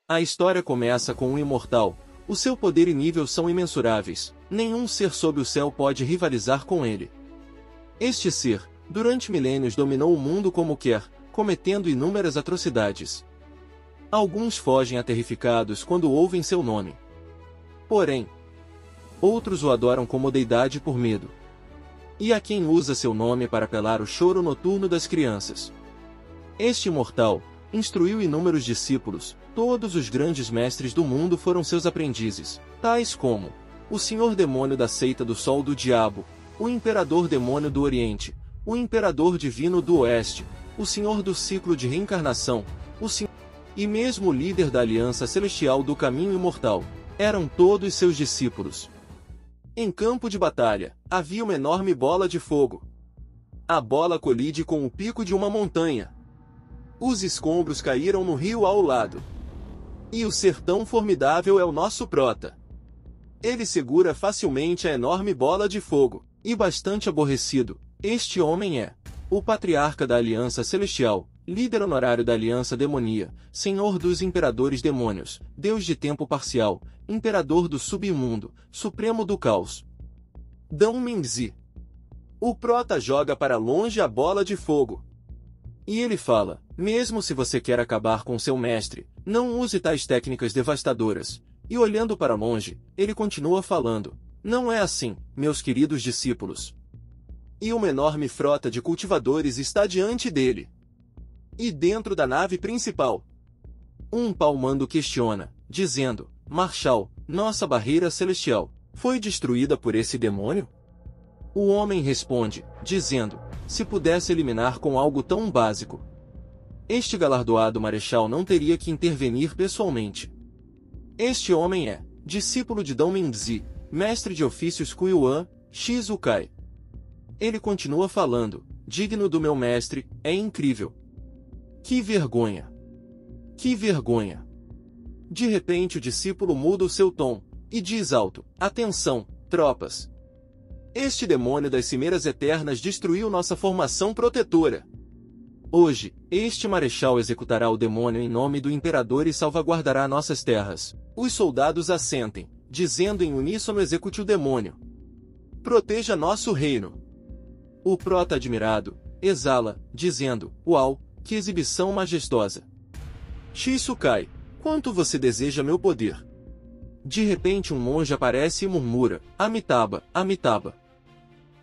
A história começa com um imortal. O seu poder e nível são imensuráveis. Nenhum ser sob o céu pode rivalizar com ele. Este ser, durante milênios dominou o mundo como quer, cometendo inúmeras atrocidades. Alguns fogem aterrificados quando ouvem seu nome. Porém, outros o adoram como deidade por medo. E há quem usa seu nome para apelar o choro noturno das crianças. Este imortal instruiu inúmeros discípulos. Todos os grandes mestres do mundo foram seus aprendizes, tais como o Senhor Demônio da Seita do Sol do Diabo, o Imperador Demônio do Oriente, o Imperador Divino do Oeste, o Senhor do Ciclo de Reencarnação, e mesmo o líder da Aliança Celestial do Caminho Imortal. Eram todos seus discípulos. Em campo de batalha, havia uma enorme bola de fogo. A bola colide com o pico de uma montanha. Os escombros caíram no rio ao lado. E o ser tão formidável é o nosso prota. Ele segura facilmente a enorme bola de fogo, e bastante aborrecido, este homem é o patriarca da Aliança Celestial, líder honorário da Aliança Demonia, senhor dos imperadores demônios, deus de tempo parcial, imperador do submundo, supremo do caos. Dão Mingzi. O prota joga para longe a bola de fogo. E ele fala, mesmo se você quer acabar com seu mestre, não use tais técnicas devastadoras. E olhando para longe, ele continua falando, não é assim, meus queridos discípulos. E uma enorme frota de cultivadores está diante dele. E dentro da nave principal, um palmando questiona, dizendo, Marshal, nossa barreira celestial, foi destruída por esse demônio? O homem responde, dizendo, se pudesse eliminar com algo tão básico, este galardoado marechal não teria que intervenir pessoalmente. Este homem é discípulo de Dão Mingzi, mestre de ofícios Kuyuan, Shizukai. Ele continua falando, digno do meu mestre, é incrível. Que vergonha! Que vergonha! De repente o discípulo muda o seu tom, e diz alto, atenção, tropas! Este demônio das cimeras eternas destruiu nossa formação protetora. Hoje, este marechal executará o demônio em nome do imperador e salvaguardará nossas terras. Os soldados assentem, dizendo em uníssono execute o demônio. Proteja nosso reino. O prota admirado, exala, dizendo, uau, que exibição majestosa. Shizukai, quanto você deseja meu poder? De repente um monge aparece e murmura, Amitabha, Amitabha.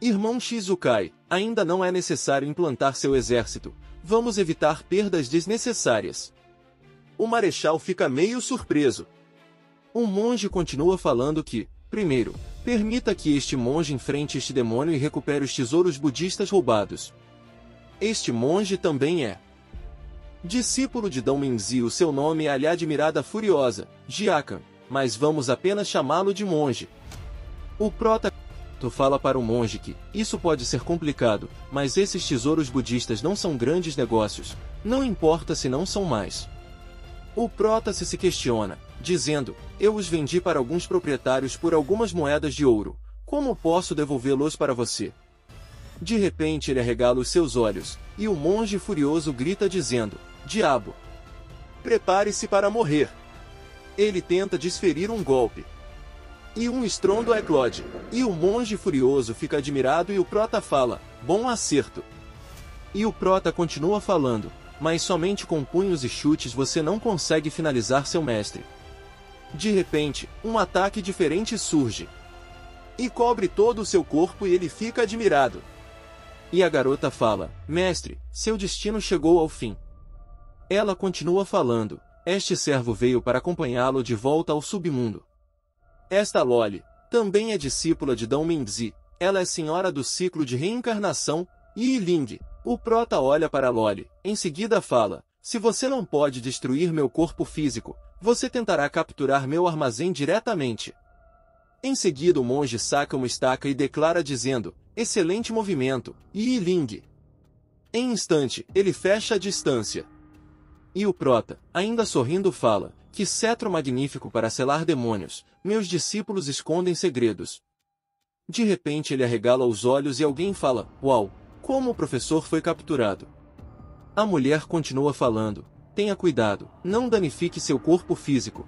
Irmão Shizukai, ainda não é necessário implantar seu exército, vamos evitar perdas desnecessárias. O marechal fica meio surpreso. O monge continua falando que, primeiro, permita que este monge enfrente este demônio e recupere os tesouros budistas roubados. Este monge também é discípulo de Dão Mingzi, o seu nome é a lhe admirada furiosa, Jiakan, mas vamos apenas chamá-lo de monge. O prota fala para o monge que, isso pode ser complicado, mas esses tesouros budistas não são grandes negócios, não importa se não são mais. O prota se questiona, dizendo, eu os vendi para alguns proprietários por algumas moedas de ouro, como posso devolvê-los para você? De repente ele arregala os seus olhos, e o monge furioso grita dizendo, diabo! Prepare-se para morrer! Ele tenta desferir um golpe. E um estrondo eclode, e o monge furioso fica admirado e o prota fala, bom acerto. E o prota continua falando, mas somente com punhos e chutes você não consegue finalizar seu mestre. De repente, um ataque diferente surge. E cobre todo o seu corpo e ele fica admirado. E a garota fala, mestre, seu destino chegou ao fim. Ela continua falando, este servo veio para acompanhá-lo de volta ao submundo. Esta Loli também é discípula de Dão Mingzi, ela é senhora do ciclo de reencarnação, Yi Ling. O prota olha para Loli, em seguida fala, se você não pode destruir meu corpo físico, você tentará capturar meu armazém diretamente. Em seguida o monge saca uma estaca e declara dizendo, excelente movimento, Yi Ling. Em instante, ele fecha a distância. E o prota, ainda sorrindo fala, que cetro magnífico para selar demônios, meus discípulos escondem segredos. De repente ele arregala os olhos e alguém fala, uau, como o professor foi capturado. A mulher continua falando, tenha cuidado, não danifique seu corpo físico.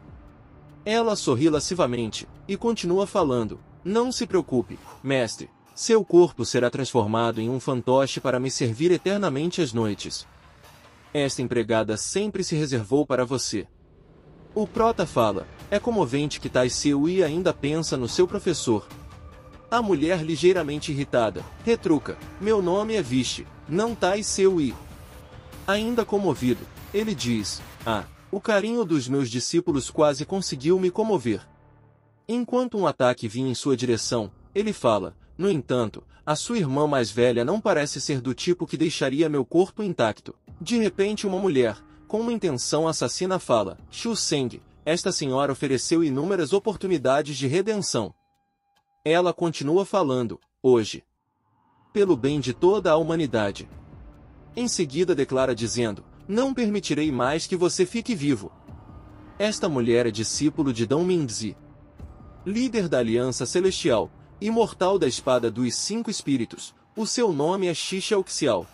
Ela sorri lascivamente, e continua falando, não se preocupe, mestre, seu corpo será transformado em um fantoche para me servir eternamente às noites. Esta empregada sempre se reservou para você. O prota fala, é comovente que Tai Seui ainda pensa no seu professor. A mulher ligeiramente irritada, retruca, meu nome é Vishi, não Tai Seui. Ainda comovido, ele diz, o carinho dos meus discípulos quase conseguiu me comover. Enquanto um ataque vinha em sua direção, ele fala, no entanto, a sua irmã mais velha não parece ser do tipo que deixaria meu corpo intacto. De repente uma mulher, com uma intenção assassina fala, Shu Seng, esta senhora ofereceu inúmeras oportunidades de redenção. Ela continua falando, hoje. Pelo bem de toda a humanidade. Em seguida declara dizendo, não permitirei mais que você fique vivo. Esta mulher é discípulo de Dong Mingzi, líder da Aliança Celestial, imortal da Espada dos Cinco Espíritos, o seu nome é Xixia Oxial.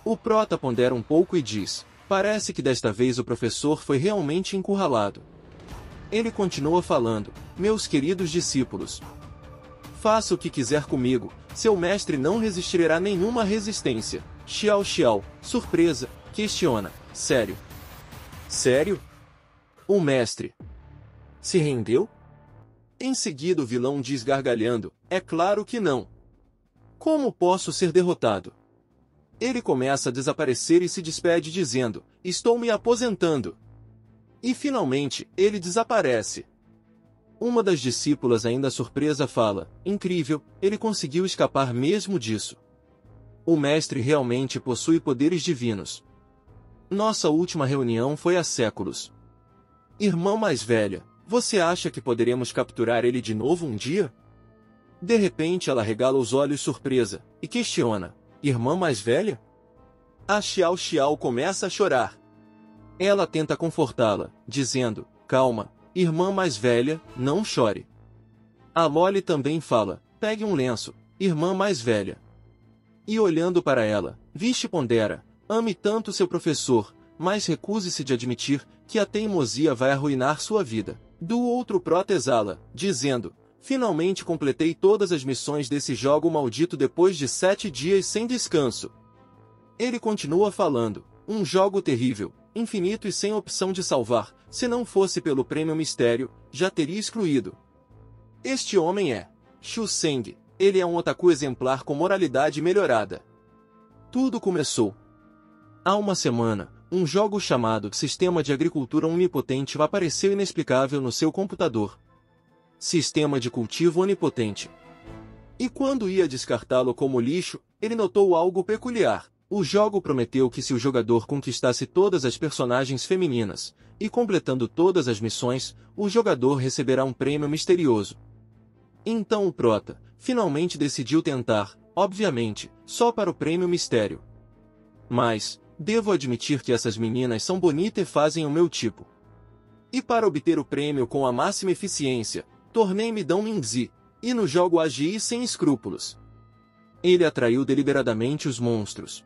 O prota pondera um pouco e diz, parece que desta vez o professor foi realmente encurralado. Ele continua falando, meus queridos discípulos. Faça o que quiser comigo, seu mestre não resistirá a nenhuma resistência. Xiao Xiao, surpresa, questiona, sério? Sério? O mestre se rendeu? Em seguida o vilão diz gargalhando, é claro que não. Como posso ser derrotado? Ele começa a desaparecer e se despede dizendo, estou me aposentando. E finalmente, ele desaparece. Uma das discípulas ainda surpresa fala, incrível, ele conseguiu escapar mesmo disso. O mestre realmente possui poderes divinos. Nossa última reunião foi há séculos. Irmã mais velha, você acha que poderemos capturar ele de novo um dia? De repente ela regala os olhos surpresa, e questiona, irmã mais velha? A Xiao Xiao começa a chorar. Ela tenta confortá-la, dizendo, calma, irmã mais velha, não chore. A Loli também fala, pegue um lenço, irmã mais velha. E olhando para ela, Vishi pondera, ame tanto seu professor, mas recuse-se de admitir que a teimosia vai arruinar sua vida. Do outro prota exala, dizendo, finalmente completei todas as missões desse jogo maldito depois de 7 dias sem descanso. Ele continua falando, um jogo terrível, infinito e sem opção de salvar, se não fosse pelo prêmio mistério, já teria excluído. Este homem é Shu Seng, ele é um otaku exemplar com moralidade melhorada. Tudo começou. Há uma semana, um jogo chamado Sistema de Agricultura Onipotente apareceu inexplicável no seu computador. Sistema de cultivo onipotente. E quando ia descartá-lo como lixo, ele notou algo peculiar. O jogo prometeu que se o jogador conquistasse todas as personagens femininas, e completando todas as missões, o jogador receberá um prêmio misterioso. Então o prota, finalmente decidiu tentar, obviamente, só para o prêmio mistério. Mas, devo admitir que essas meninas são bonitas e fazem o meu tipo. E para obter o prêmio com a máxima eficiência, tornei-me Dong Mingzi, e no jogo agi sem escrúpulos. Ele atraiu deliberadamente os monstros.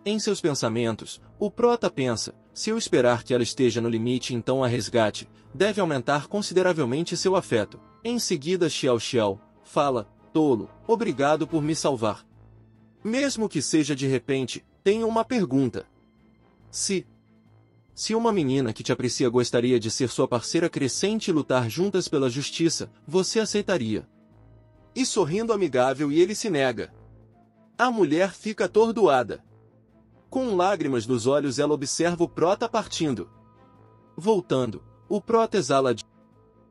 Em seus pensamentos, o prota pensa, se eu esperar que ela esteja no limite então a resgate, deve aumentar consideravelmente seu afeto. Em seguida Xiao Xiao, fala, tolo, obrigado por me salvar. Mesmo que seja de repente, tenho uma pergunta. Se uma menina que te aprecia gostaria de ser sua parceira crescente e lutar juntas pela justiça, você aceitaria? E sorrindo amigável e ele se nega. A mulher fica atordoada. Com lágrimas nos olhos ela observa o prota partindo. Voltando, o prota exala de...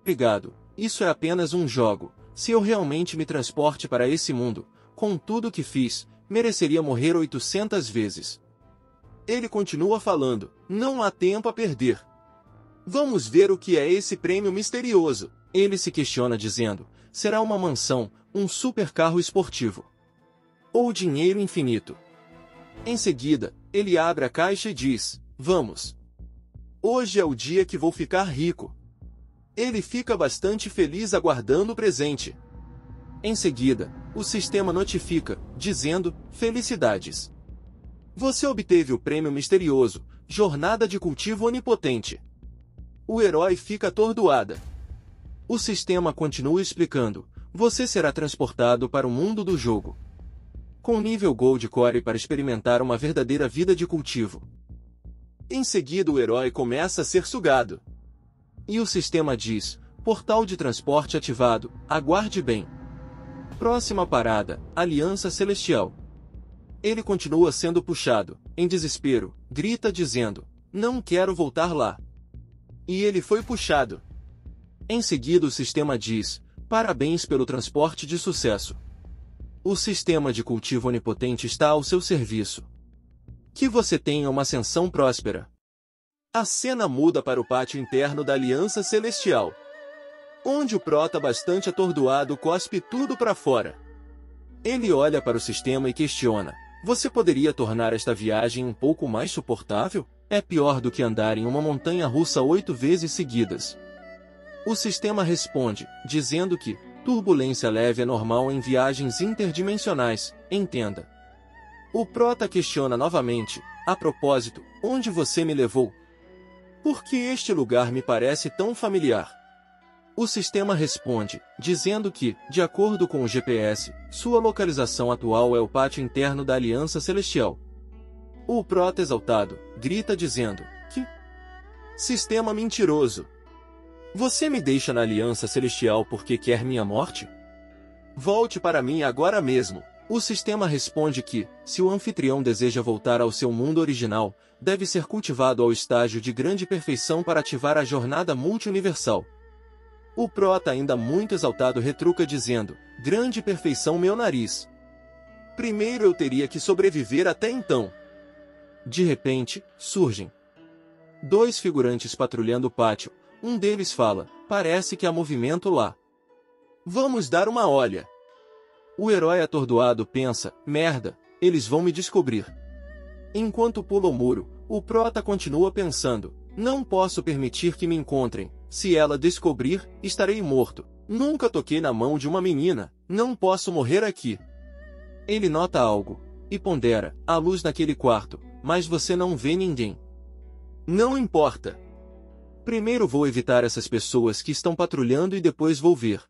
Obrigado, isso é apenas um jogo. Se eu realmente me transporte para esse mundo, com tudo que fiz, mereceria morrer 800 vezes. Ele continua falando, não há tempo a perder. Vamos ver o que é esse prêmio misterioso. Ele se questiona dizendo, será uma mansão, um supercarro esportivo. Ou dinheiro infinito. Em seguida, ele abre a caixa e diz, vamos. Hoje é o dia que vou ficar rico. Ele fica bastante feliz aguardando o presente. Em seguida, o sistema notifica, dizendo, felicidades. Você obteve o prêmio misterioso, jornada de cultivo onipotente. O herói fica atordoada. O sistema continua explicando: você será transportado para o mundo do jogo, com nível Gold Core para experimentar uma verdadeira vida de cultivo. Em seguida o herói começa a ser sugado. E o sistema diz: portal de transporte ativado, aguarde bem. Próxima parada, Aliança Celestial. Ele continua sendo puxado, em desespero, grita dizendo: não quero voltar lá. E ele foi puxado. Em seguida o sistema diz: parabéns pelo transporte de sucesso. O sistema de cultivo onipotente está ao seu serviço. Que você tenha uma ascensão próspera. A cena muda para o pátio interno da Aliança Celestial, onde o prota, bastante atordoado, cospe tudo para fora. Ele olha para o sistema e questiona: você poderia tornar esta viagem um pouco mais suportável? É pior do que andar em uma montanha-russa 8 vezes seguidas. O sistema responde, dizendo que turbulência leve é normal em viagens interdimensionais, entenda. O prota questiona novamente: a propósito, onde você me levou? Por que este lugar me parece tão familiar? O sistema responde, dizendo que, de acordo com o GPS, sua localização atual é o pátio interno da Aliança Celestial. O prota, exaltado, grita dizendo: que sistema mentiroso! Você me deixa na Aliança Celestial porque quer minha morte? Volte para mim agora mesmo! O sistema responde que, se o anfitrião deseja voltar ao seu mundo original, deve ser cultivado ao estágio de grande perfeição para ativar a jornada multi-universal. O prota, ainda muito exaltado, retruca dizendo: grande perfeição, meu nariz! Primeiro eu teria que sobreviver até então. De repente, surgem 2 figurantes patrulhando o pátio. Um deles fala: parece que há movimento lá. Vamos dar uma olha. O herói atordoado pensa: merda, eles vão me descobrir. Enquanto pula o muro, o prota continua pensando: não posso permitir que me encontrem. Se ela descobrir, estarei morto. Nunca toquei na mão de uma menina, não posso morrer aqui. Ele nota algo e pondera: há luz naquele quarto, mas você não vê ninguém. Não importa. Primeiro vou evitar essas pessoas que estão patrulhando e depois vou ver.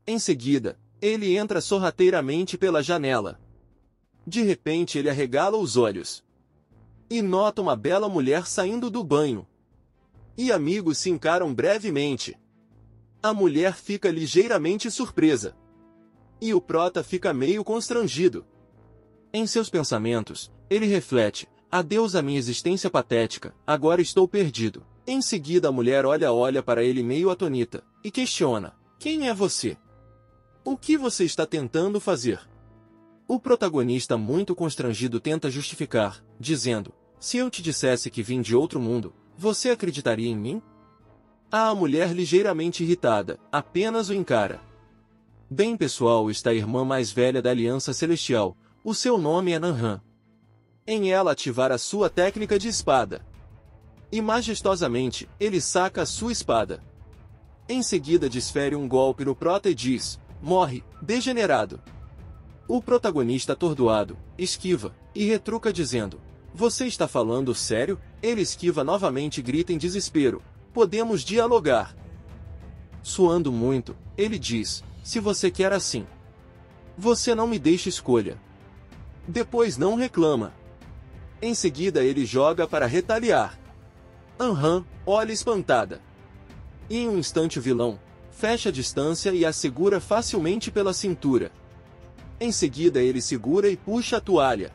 Em seguida, ele entra sorrateiramente pela janela. De repente ele arregala os olhos e nota uma bela mulher saindo do banho. E amigos se encaram brevemente. A mulher fica ligeiramente surpresa. E o prota fica meio constrangido. Em seus pensamentos, ele reflete: adeus à minha existência patética, agora estou perdido. Em seguida a mulher olha para ele meio atonita, e questiona: quem é você? O que você está tentando fazer? O protagonista, muito constrangido, tenta justificar, dizendo: se eu te dissesse que vim de outro mundo, você acreditaria em mim? A mulher, ligeiramente irritada, apenas o encara. Bem pessoal, está a irmã mais velha da Aliança Celestial, o seu nome é Nanhan. Em ela ativar a sua técnica de espada. E majestosamente, ele saca a sua espada. Em seguida desfere um golpe no prota e diz: morre, degenerado. O protagonista, atordoado, esquiva, e retruca dizendo: você está falando sério? Ele esquiva novamente e grita em desespero: podemos dialogar. Suando muito, ele diz: se você quer assim, você não me deixa escolha. Depois não reclama. Em seguida ele joga para retaliar. Nanhan olha espantada. E em um instante o vilão fecha a distância e a segura facilmente pela cintura. Em seguida ele segura e puxa a toalha.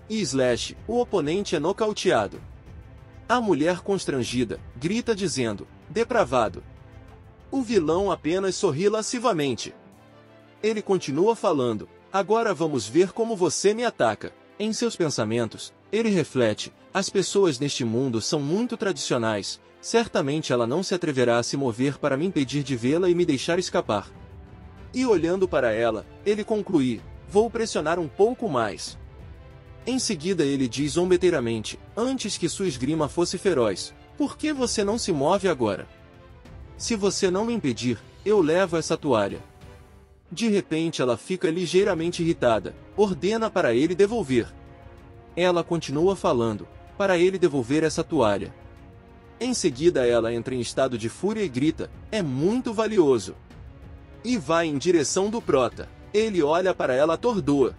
E Slash, o oponente, é nocauteado. A mulher, constrangida, grita dizendo: depravado. O vilão apenas sorri lascivamente. Ele continua falando: agora vamos ver como você me ataca. Em seus pensamentos, ele reflete: as pessoas neste mundo são muito tradicionais, certamente ela não se atreverá a se mover para me impedir de vê-la e me deixar escapar. E olhando para ela, ele conclui: vou pressionar um pouco mais. Em seguida ele diz zombeteiramente, antes que sua esgrima fosse feroz: por que você não se move agora? Se você não me impedir, eu levo essa toalha. De repente ela fica ligeiramente irritada, ordena para ele devolver. Ela continua falando: para ele devolver essa toalha. Em seguida ela entra em estado de fúria e grita, é muito valioso. E vai em direção do prota. Ele olha para ela atordoa.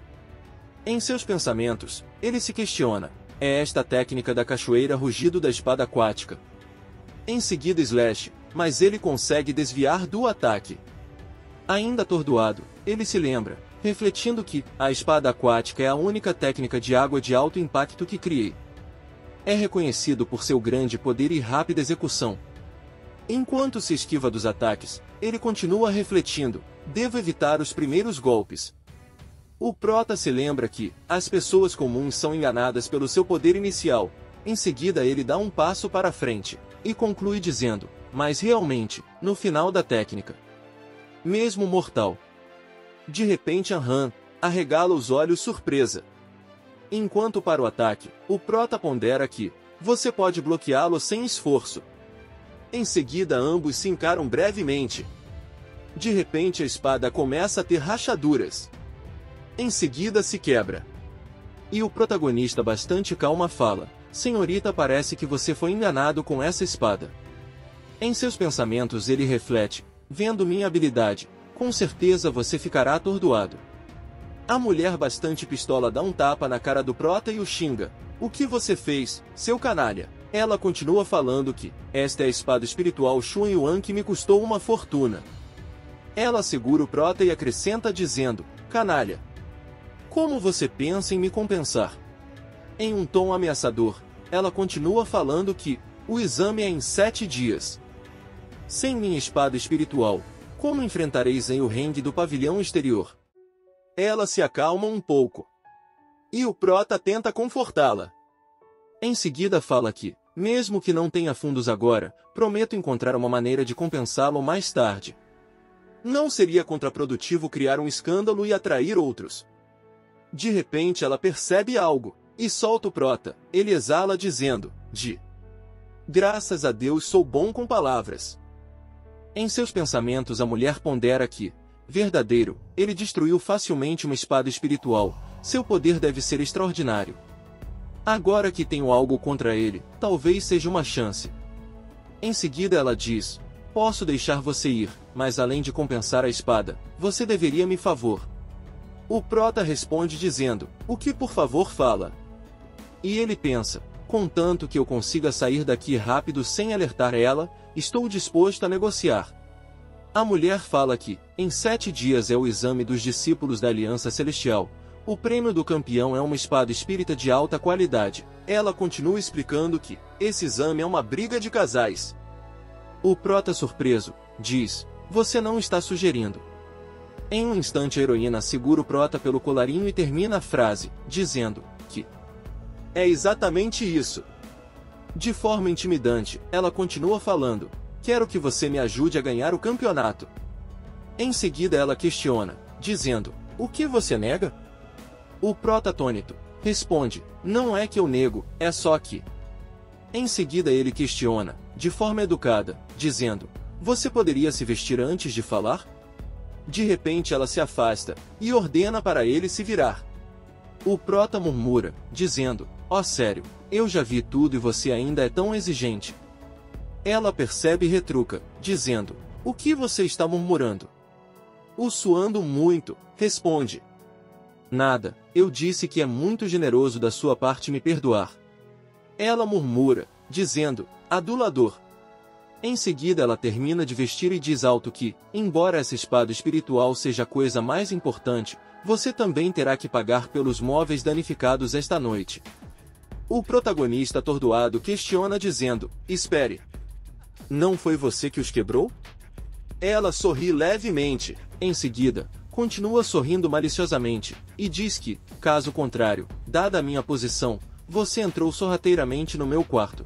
Em seus pensamentos, ele se questiona, é esta a técnica da cachoeira rugido da espada aquática? Em seguida Slash, mas ele consegue desviar do ataque. Ainda atordoado, ele se lembra, refletindo que a espada aquática é a única técnica de água de alto impacto que criei. É reconhecido por seu grande poder e rápida execução. Enquanto se esquiva dos ataques, ele continua refletindo, devo evitar os primeiros golpes. O prota se lembra que as pessoas comuns são enganadas pelo seu poder inicial. Em seguida ele dá um passo para frente, e conclui dizendo, mas realmente, no final da técnica, mesmo mortal. De repente Han arregala os olhos surpresa. Enquanto para o ataque, o prota pondera que você pode bloqueá-lo sem esforço. Em seguida ambos se encaram brevemente. De repente a espada começa a ter rachaduras. Em seguida se quebra. E o protagonista bastante calma fala, senhorita, parece que você foi enganado com essa espada. Em seus pensamentos ele reflete, vendo minha habilidade, com certeza você ficará atordoado. A mulher bastante pistola dá um tapa na cara do prota e o xinga. O que você fez, seu canalha? Ela continua falando que, esta é a espada espiritual Xun Yuan que me custou uma fortuna. Ela segura o prota e acrescenta dizendo, canalha, como você pensa em me compensar? Em um tom ameaçador, ela continua falando que, o exame é em 7 dias. Sem minha espada espiritual, como enfrentareis em o ringue do pavilhão exterior? Ela se acalma um pouco. E o prota tenta confortá-la. Em seguida fala que, mesmo que não tenha fundos agora, prometo encontrar uma maneira de compensá-lo mais tarde. Não seria contraprodutivo criar um escândalo e atrair outros. De repente ela percebe algo, e solta o prota. Ele exala dizendo, graças a Deus sou bom com palavras. Em seus pensamentos a mulher pondera que, verdadeiro, ele destruiu facilmente uma espada espiritual, seu poder deve ser extraordinário. Agora que tenho algo contra ele, talvez seja uma chance. Em seguida ela diz, posso deixar você ir, mas além de compensar a espada, você deveria me favor. O prota responde dizendo, o que por favor fala? E ele pensa, contanto que eu consiga sair daqui rápido sem alertar ela, estou disposto a negociar. A mulher fala que, em 7 dias é o exame dos discípulos da Aliança Celestial. O prêmio do campeão é uma espada espírita de alta qualidade. Ela continua explicando que, esse exame é uma briga de casais. O prota surpreso, diz, você não está sugerindo. Em um instante a heroína segura o prota pelo colarinho e termina a frase, dizendo, que é exatamente isso. De forma intimidante, ela continua falando, quero que você me ajude a ganhar o campeonato. Em seguida ela questiona, dizendo, o que você nega? O prota atônito responde, não é que eu nego, é só que. Em seguida ele questiona, de forma educada, dizendo, você poderia se vestir antes de falar? De repente ela se afasta, e ordena para ele se virar. O prota murmura, dizendo, sério, eu já vi tudo e você ainda é tão exigente. Ela percebe e retruca, dizendo, o que você está murmurando? O suando muito, responde. Nada, eu disse que é muito generoso da sua parte me perdoar. Ela murmura, dizendo, adulador. Em seguida ela termina de vestir e diz alto que, embora essa espada espiritual seja a coisa mais importante, você também terá que pagar pelos móveis danificados esta noite. O protagonista atordoado questiona dizendo, espere. Não foi você que os quebrou? Ela sorri levemente, em seguida, continua sorrindo maliciosamente, e diz que, caso contrário, dada a minha posição, você entrou sorrateiramente no meu quarto.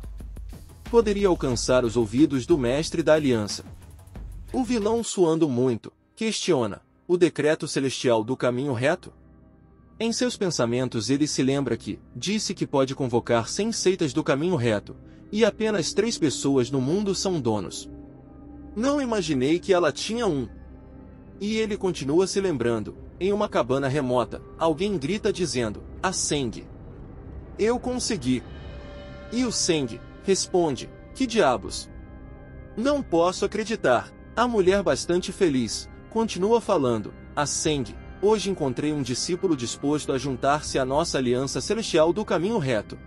Poderia alcançar os ouvidos do mestre da aliança. O vilão suando muito, questiona, o decreto celestial do caminho reto? Em seus pensamentos ele se lembra que, disse que pode convocar 100 seitas do caminho reto, e apenas 3 pessoas no mundo são donos. Não imaginei que ela tinha um. E ele continua se lembrando, em uma cabana remota, alguém grita dizendo, Ascend. Eu consegui. E o Seng responde, que diabos? Não posso acreditar. A mulher, bastante feliz, continua falando, a Seng, hoje encontrei um discípulo disposto a juntar-se à nossa aliança celestial do caminho reto.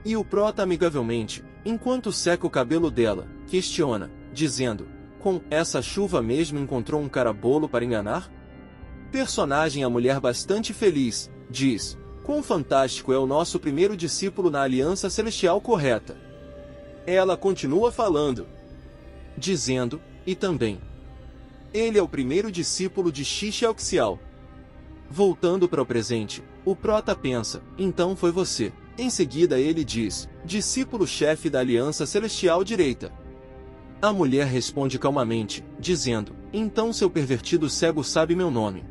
E o Prota, amigavelmente, enquanto seca o cabelo dela, questiona, dizendo, com essa chuva mesmo encontrou um carabolo para enganar? Personagem, a mulher, bastante feliz, diz, quão fantástico é o nosso primeiro discípulo na aliança celestial correta. Ela continua falando, dizendo, e também, ele é o primeiro discípulo de Xixiaoxiao. Voltando para o presente, o Prota pensa, então foi você. Em seguida ele diz, discípulo-chefe da aliança celestial direita. A mulher responde calmamente, dizendo, então seu pervertido cego sabe meu nome.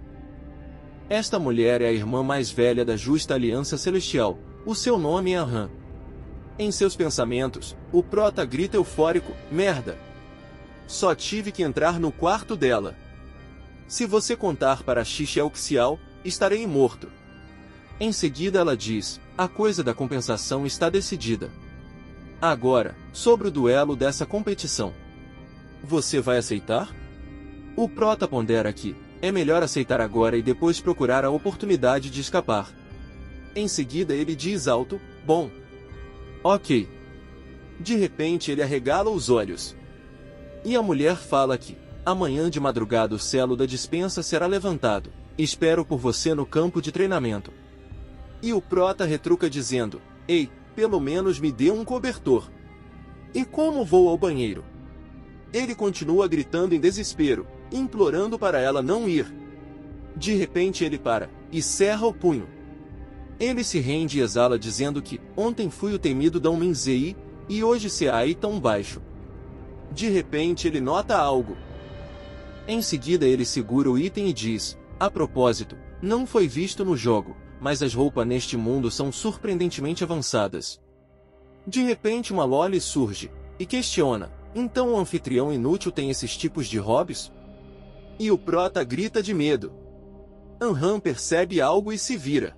Esta mulher é a irmã mais velha da justa aliança celestial, o seu nome é Aham. Em seus pensamentos, o Prota grita eufórico, merda! Só tive que entrar no quarto dela. Se você contar para Xixiaoxiao, estarei morto. Em seguida ela diz, a coisa da compensação está decidida. Agora, sobre o duelo dessa competição. Você vai aceitar? O Prota pondera que é melhor aceitar agora e depois procurar a oportunidade de escapar. Em seguida ele diz alto, bom. Ok. De repente ele arregala os olhos. E a mulher fala que, amanhã de madrugada o selo da dispensa será levantado. Espero por você no campo de treinamento. E o Prota retruca dizendo, ei, pelo menos me dê um cobertor. E como vou ao banheiro? Ele continua gritando em desespero, implorando para ela não ir. De repente ele para, e cerra o punho. Ele se rende e exala dizendo que, ontem fui o temido Dão Minzei, e hoje se aí tão baixo. De repente ele nota algo. Em seguida ele segura o item e diz, a propósito, não foi visto no jogo, mas as roupas neste mundo são surpreendentemente avançadas. De repente uma Loli surge, e questiona, então o anfitrião inútil tem esses tipos de hobbies? E o Prota grita de medo. Aham percebe algo e se vira.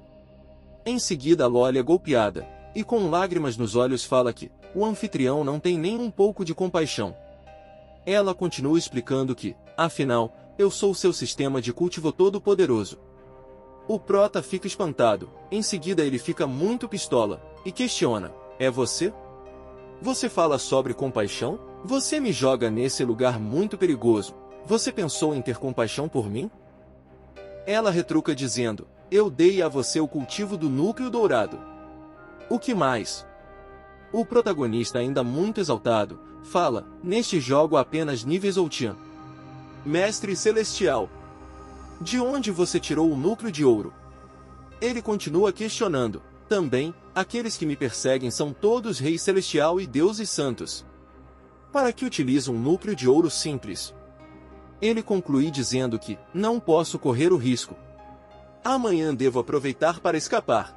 Em seguida a Loli é golpeada, e com lágrimas nos olhos fala que, o anfitrião não tem nem um pouco de compaixão. Ela continua explicando que, afinal, eu sou o seu sistema de cultivo todo-poderoso. O Prota fica espantado, em seguida ele fica muito pistola, e questiona, é você? Você fala sobre compaixão? Você me joga nesse lugar muito perigoso, você pensou em ter compaixão por mim? Ela retruca dizendo, eu dei a você o cultivo do núcleo dourado. O que mais? O protagonista, ainda muito exaltado, fala, neste jogo há apenas níveis Outian. Mestre Celestial. De onde você tirou o núcleo de ouro? Ele continua questionando, também, aqueles que me perseguem são todos reis celestial e deuses santos. Para que utilizo um núcleo de ouro simples? Ele conclui dizendo que, não posso correr o risco. Amanhã devo aproveitar para escapar.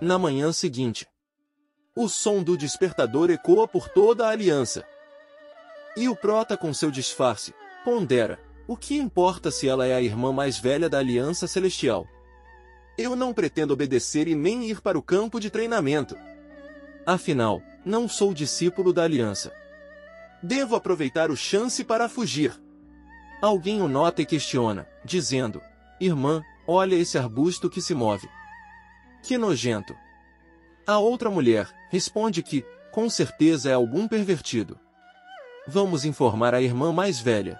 Na manhã seguinte, o som do despertador ecoa por toda a aliança. E o Prota com seu disfarce, pondera, o que importa se ela é a irmã mais velha da aliança celestial? Eu não pretendo obedecer e nem ir para o campo de treinamento. Afinal, não sou discípulo da aliança. Devo aproveitar o chance para fugir. Alguém o nota e questiona, dizendo, irmã, olha esse arbusto que se move. Que nojento. A outra mulher responde que, com certeza é algum pervertido. Vamos informar a irmã mais velha.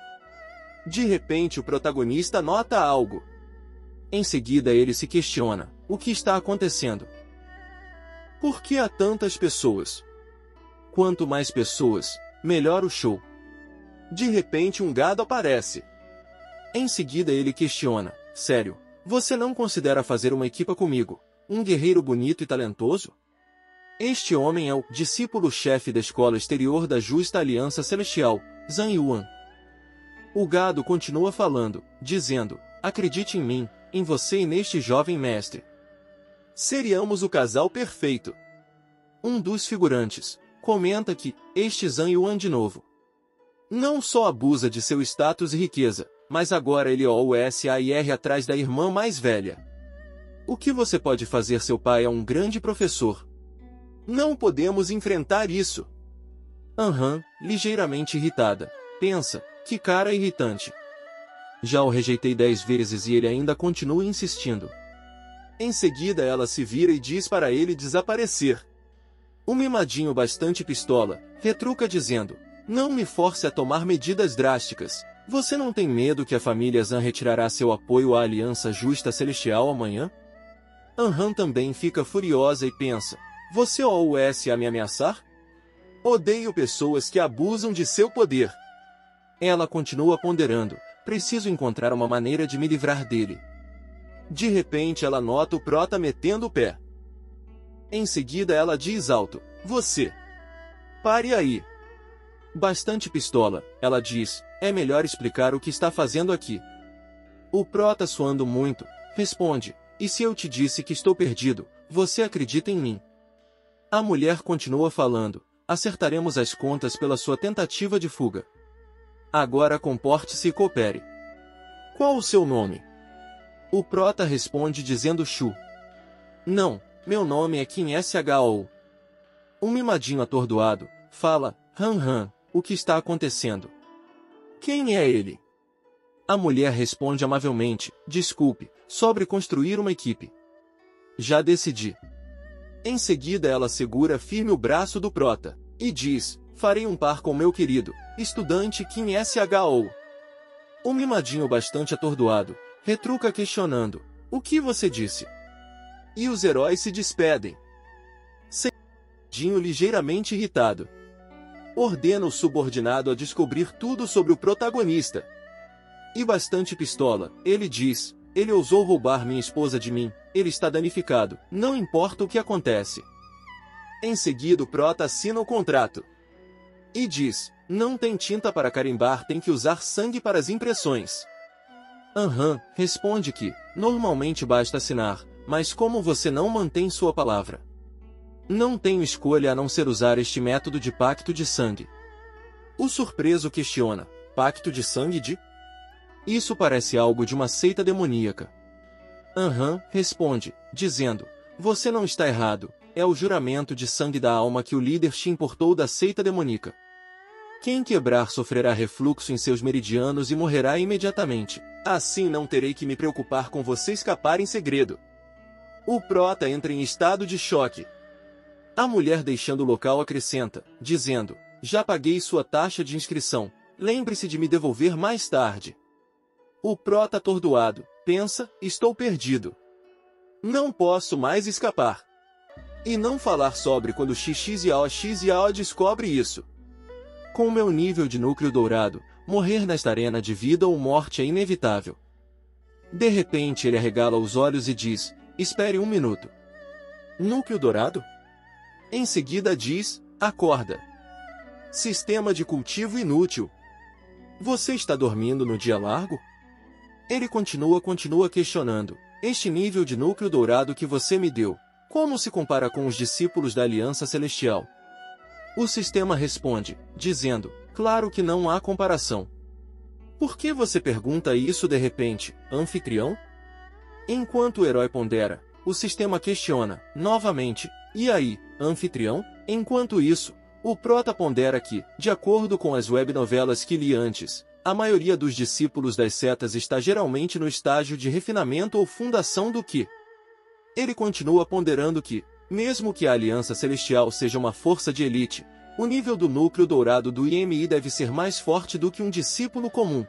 De repente o protagonista nota algo. Em seguida ele se questiona, o que está acontecendo? Por que há tantas pessoas? Quanto mais pessoas, melhor o show. De repente um gado aparece. Em seguida ele questiona, sério, você não considera fazer uma equipa comigo, um guerreiro bonito e talentoso? Este homem é o discípulo-chefe da escola exterior da Justa Aliança Celestial, Zhang Yuan. O gado continua falando, dizendo, acredite em mim, em você e neste jovem mestre. Seríamos o casal perfeito. Um dos figurantes comenta que, este Zhang Yuan de novo, não só abusa de seu status e riqueza, mas agora ele OUSAIR atrás da irmã mais velha. O que você pode fazer? Seu pai é um grande professor. Não podemos enfrentar isso. Aham, ligeiramente irritada. Pensa, que cara irritante. Já o rejeitei 10 vezes e ele ainda continua insistindo. Em seguida ela se vira e diz para ele desaparecer. O mimadinho bastante pistola, retruca dizendo, não me force a tomar medidas drásticas. Você não tem medo que a família Zan retirará seu apoio à Aliança Justa Celestial amanhã? Anhan também fica furiosa e pensa, você ousa me ameaçar? Odeio pessoas que abusam de seu poder. Ela continua ponderando, preciso encontrar uma maneira de me livrar dele. De repente ela nota o prota metendo o pé. Em seguida ela diz alto, você. Pare aí. Bastante pistola, ela diz, é melhor explicar o que está fazendo aqui. O prota suando muito, responde, e se eu te disse que estou perdido, você acredita em mim? A mulher continua falando, acertaremos as contas pela sua tentativa de fuga. Agora comporte-se e coopere. Qual o seu nome? O prota responde dizendo Shu. Não, meu nome é Kim Shou. Um mimadinho atordoado, fala, Han, o que está acontecendo? Quem é ele? A mulher responde amavelmente, desculpe, sobre construir uma equipe. Já decidi. Em seguida ela segura firme o braço do prota, e diz, farei um par com meu querido, estudante Kim Shou. O mimadinho bastante atordoado, retruca questionando, o que você disse? E os heróis se despedem. Mimadinho ligeiramente irritado. Ordena o subordinado a descobrir tudo sobre o protagonista. E bastante pistola, ele diz, ele ousou roubar minha esposa de mim, ele está danificado, não importa o que acontece. Em seguida o prota assina o contrato. E diz, não tem tinta para carimbar, tem que usar sangue para as impressões. Aham, responde que, normalmente basta assinar, mas como você não mantém sua palavra? Não tenho escolha a não ser usar este método de pacto de sangue. O surpreso questiona, pacto de sangue de? Isso parece algo de uma seita demoníaca. Aham, responde, dizendo, você não está errado, é o juramento de sangue da alma que o líder te importou da seita demoníaca. Quem quebrar sofrerá refluxo em seus meridianos e morrerá imediatamente. Assim não terei que me preocupar com você escapar em segredo. O prota entra em estado de choque. A mulher deixando o local acrescenta, dizendo, já paguei sua taxa de inscrição, lembre-se de me devolver mais tarde. O prota atordoado, pensa, estou perdido. Não posso mais escapar. E não falar sobre quando XXYO descobre isso. Com meu nível de núcleo dourado, morrer nesta arena de vida ou morte é inevitável. De repente ele arregala os olhos e diz, espere um minuto. Núcleo dourado? Em seguida diz, acorda. Sistema de cultivo inútil. Você está dormindo no dia largo? Ele continua questionando, este nível de núcleo dourado que você me deu, como se compara com os discípulos da Aliança Celestial? O sistema responde, dizendo, claro que não há comparação. Por que você pergunta isso de repente, anfitrião? Enquanto o herói pondera, o sistema questiona, novamente, e aí, anfitrião? Enquanto isso, o prota pondera que, de acordo com as webnovelas que li antes, a maioria dos discípulos das setas está geralmente no estágio de refinamento ou fundação do Ki. Ele continua ponderando que, mesmo que a Aliança Celestial seja uma força de elite, o nível do núcleo dourado do IMI deve ser mais forte do que um discípulo comum.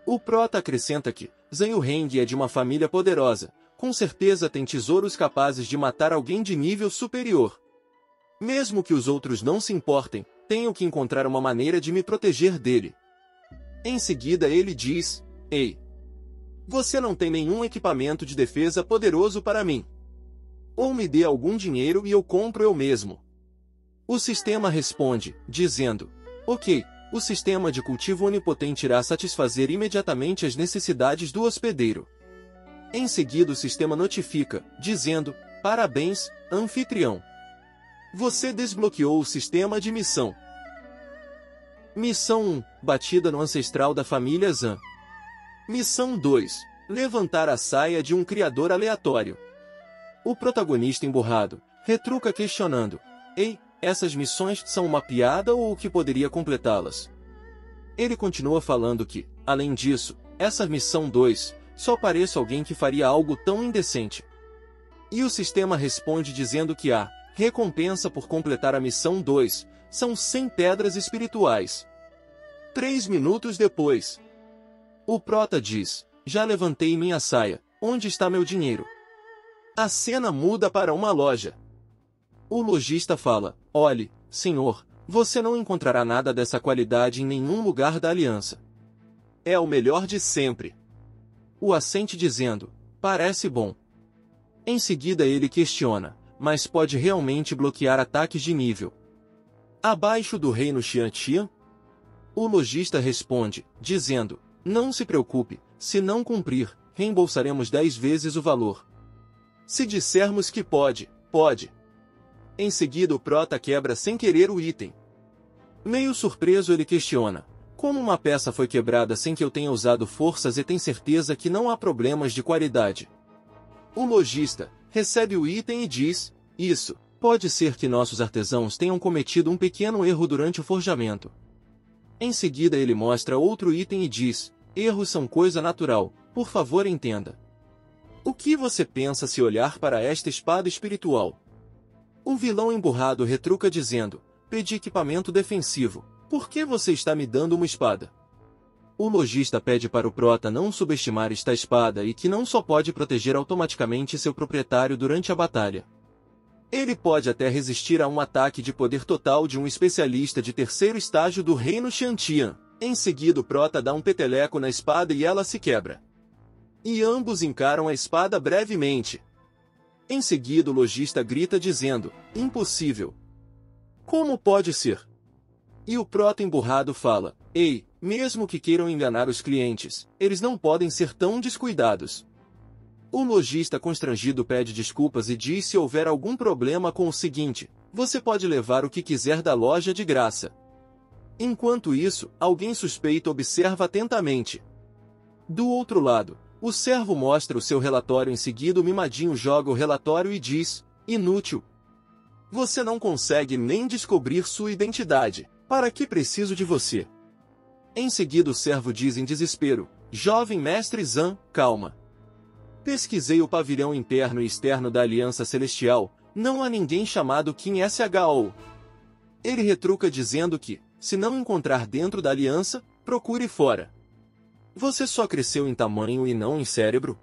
O prota acrescenta que, Zan Yuheng é de uma família poderosa, com certeza tem tesouros capazes de matar alguém de nível superior. Mesmo que os outros não se importem, tenho que encontrar uma maneira de me proteger dele. Em seguida ele diz, ei, você não tem nenhum equipamento de defesa poderoso para mim. Ou me dê algum dinheiro e eu compro eu mesmo. O sistema responde, dizendo, ok, o sistema de cultivo onipotente irá satisfazer imediatamente as necessidades do hospedeiro. Em seguida o sistema notifica, dizendo, parabéns, anfitrião. Você desbloqueou o sistema de missão. Missão 1, batida no ancestral da família Zan. Missão 2, levantar a saia de um criador aleatório. O protagonista emburrado, Retruca questionando. Ei, essas missões são uma piada ou o que poderia completá-las? Ele continua falando que, além disso, essa missão 2, só pareço alguém que faria algo tão indecente. E o sistema responde dizendo que a recompensa por completar a missão 2 são 100 pedras espirituais. 3 minutos depois, o prota diz, já levantei minha saia, onde está meu dinheiro? A cena muda para uma loja. O lojista fala, olhe, senhor, você não encontrará nada dessa qualidade em nenhum lugar da aliança. É o melhor de sempre. O assente dizendo, parece bom. Em seguida ele questiona, mas pode realmente bloquear ataques de nível abaixo do reino Xiantian? O lojista responde, dizendo, não se preocupe, se não cumprir, reembolsaremos 10 vezes o valor. Se dissermos que pode, pode. Em seguida o prota quebra sem querer o item. Meio surpreso ele questiona, como uma peça foi quebrada sem que eu tenha usado forças e tem certeza que não há problemas de qualidade? O lojista recebe o item e diz, isso, pode ser que nossos artesãos tenham cometido um pequeno erro durante o forjamento. Em seguida ele mostra outro item e diz, erros são coisa natural, por favor entenda. O que você pensa se olhar para esta espada espiritual? O vilão emburrado retruca dizendo, pedi equipamento defensivo, por que você está me dando uma espada? O lojista pede para o prota não subestimar esta espada e que não só pode proteger automaticamente seu proprietário durante a batalha. Ele pode até resistir a um ataque de poder total de um especialista de terceiro estágio do reino Xiantian. Em seguida o prota dá um peteleco na espada e ela se quebra. E ambos encaram a espada brevemente. Em seguida o lojista grita dizendo, impossível. Como pode ser? E o prota emburrado fala, ei, mesmo que queiram enganar os clientes, eles não podem ser tão descuidados. O lojista constrangido pede desculpas e diz se houver algum problema com o seguinte, você pode levar o que quiser da loja de graça. Enquanto isso, alguém suspeito observa atentamente. Do outro lado, o servo mostra o seu relatório em seguida o mimadinho joga o relatório e diz, inútil. Você não consegue nem descobrir sua identidade, para que preciso de você? Em seguida o servo diz em desespero, jovem mestre Zan, calma. Pesquisei o pavilhão interno e externo da Aliança Celestial, não há ninguém chamado Qin Shou. Ele retruca dizendo que, se não encontrar dentro da Aliança, procure fora. Você só cresceu em tamanho e não em cérebro?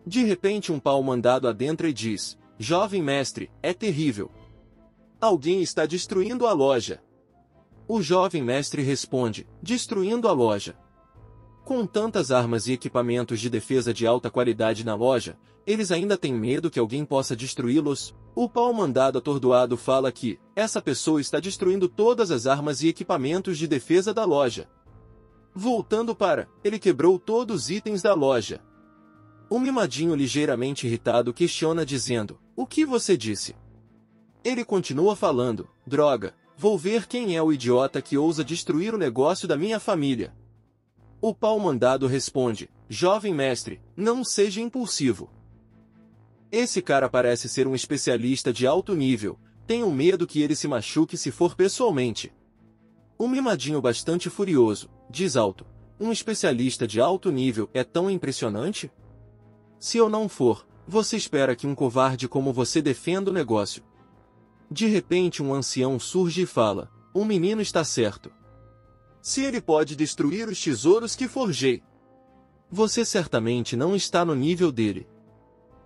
De repente um pau mandado adentra e diz, jovem mestre, é terrível. Alguém está destruindo a loja. O jovem mestre responde, destruindo a loja. Com tantas armas e equipamentos de defesa de alta qualidade na loja, eles ainda têm medo que alguém possa destruí-los? O pau mandado atordoado fala que, essa pessoa está destruindo todas as armas e equipamentos de defesa da loja. Voltando para, ele quebrou todos os itens da loja. O mimadinho ligeiramente irritado questiona dizendo, o que você disse? Ele continua falando, droga, vou ver quem é o idiota que ousa destruir o negócio da minha família. O pau mandado responde, jovem mestre, não seja impulsivo. Esse cara parece ser um especialista de alto nível, tenho medo que ele se machuque se for pessoalmente. Um mimadinho bastante furioso, diz alto, um especialista de alto nível é tão impressionante? Se eu não for, você espera que um covarde como você defenda o negócio. De repente um ancião surge e fala, o menino está certo. Se ele pode destruir os tesouros que forjei, você certamente não está no nível dele.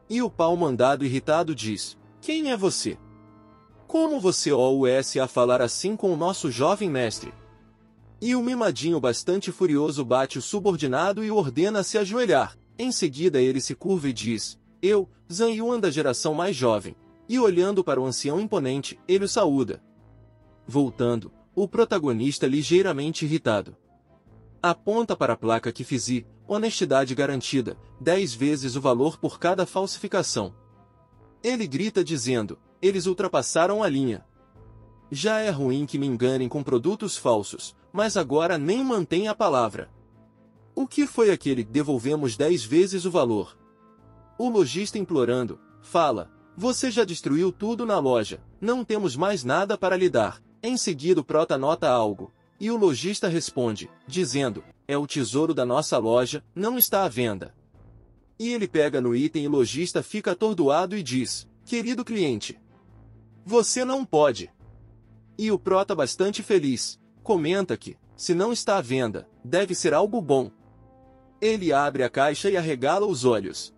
E o pau mandado irritado diz, quem é você? Como você ousa falar assim com o nosso jovem mestre? E o mimadinho bastante furioso bate o subordinado e o ordena a se ajoelhar. Em seguida ele se curva e diz, eu, Zan Yuan da geração mais jovem. E olhando para o ancião imponente, ele o saúda. Voltando, o protagonista ligeiramente irritado aponta para a placa que fiz, honestidade garantida, 10 vezes o valor por cada falsificação. Ele grita dizendo, eles ultrapassaram a linha. Já é ruim que me enganem com produtos falsos, mas agora nem mantém a palavra. O que foi aquele devolvemos 10 vezes o valor? O lojista implorando, fala, Você já destruiu tudo na loja, não temos mais nada para lhe dar. Em seguida o prota nota algo, e o lojista responde, dizendo, é o tesouro da nossa loja, não está à venda. E ele pega no item e o lojista fica atordoado e diz, querido cliente, você não pode. E o prota, bastante feliz, comenta que, se não está à venda, deve ser algo bom. Ele abre a caixa e arregala os olhos.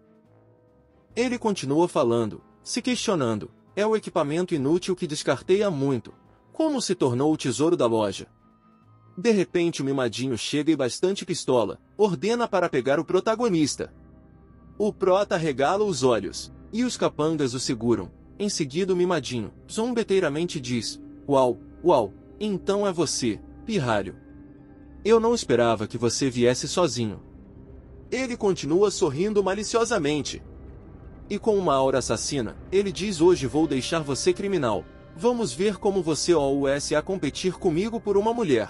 Ele continua falando, se questionando, é o equipamento inútil que descartei há muito. Como se tornou o tesouro da loja? De repente o mimadinho chega e, bastante pistola, ordena para pegar o protagonista. O prota arregala os olhos, e os capangas o seguram. Em seguida o mimadinho, zombeteiramente diz, uau, uau, então é você, pirralho. Eu não esperava que você viesse sozinho. Ele continua sorrindo maliciosamente. E com uma aura assassina, ele diz, hoje vou deixar você criminal. Vamos ver como você ousa competir comigo por uma mulher.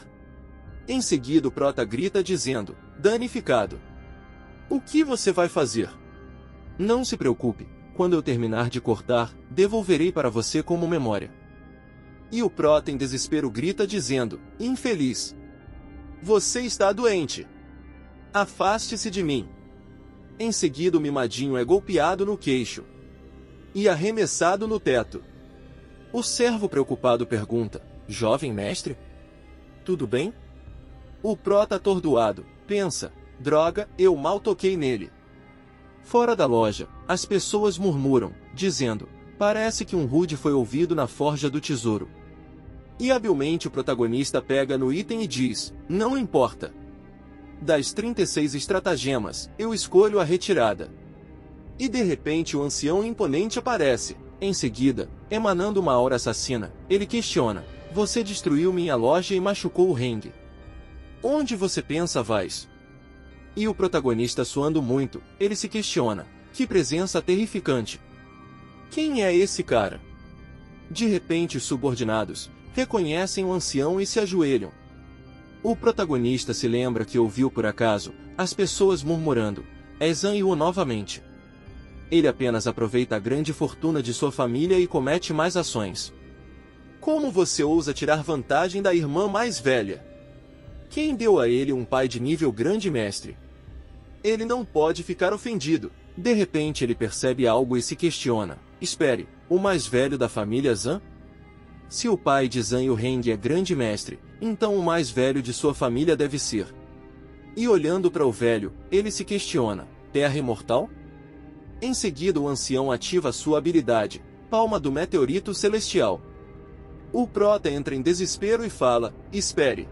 Em seguida o prota grita dizendo, danificado. O que você vai fazer? Não se preocupe, quando eu terminar de cortar, devolverei para você como memória. E o prota em desespero grita dizendo, infeliz. Você está doente. Afaste-se de mim. Em seguida o mimadinho é golpeado no queixo e arremessado no teto. O servo preocupado pergunta, jovem mestre? Tudo bem? O prota atordoado pensa, droga, eu mal toquei nele. Fora da loja, as pessoas murmuram, dizendo, parece que um rude foi ouvido na forja do tesouro. E habilmente o protagonista pega no item e diz, não importa. Das 36 estratagemas, eu escolho a retirada. E de repente o ancião imponente aparece. Em seguida, emanando uma aura assassina, ele questiona, você destruiu minha loja e machucou o Heng. Onde você pensa vais? E o protagonista, suando muito, ele se questiona, que presença terrificante. Quem é esse cara? De repente os subordinados reconhecem o ancião e se ajoelham. O protagonista se lembra que ouviu por acaso as pessoas murmurando, é Zhang Yuan novamente. Ele apenas aproveita a grande fortuna de sua família e comete mais ações. Como você ousa tirar vantagem da irmã mais velha? Quem deu a ele um pai de nível grande mestre? Ele não pode ficar ofendido. De repente ele percebe algo e se questiona, espere, o mais velho da família Zhang? Se o pai de Zhang Yuheng é grande mestre, então o mais velho de sua família deve ser. E olhando para o velho, ele se questiona, terra imortal? Em seguida o ancião ativa sua habilidade, palma do meteorito celestial. O prota entra em desespero e fala, espere.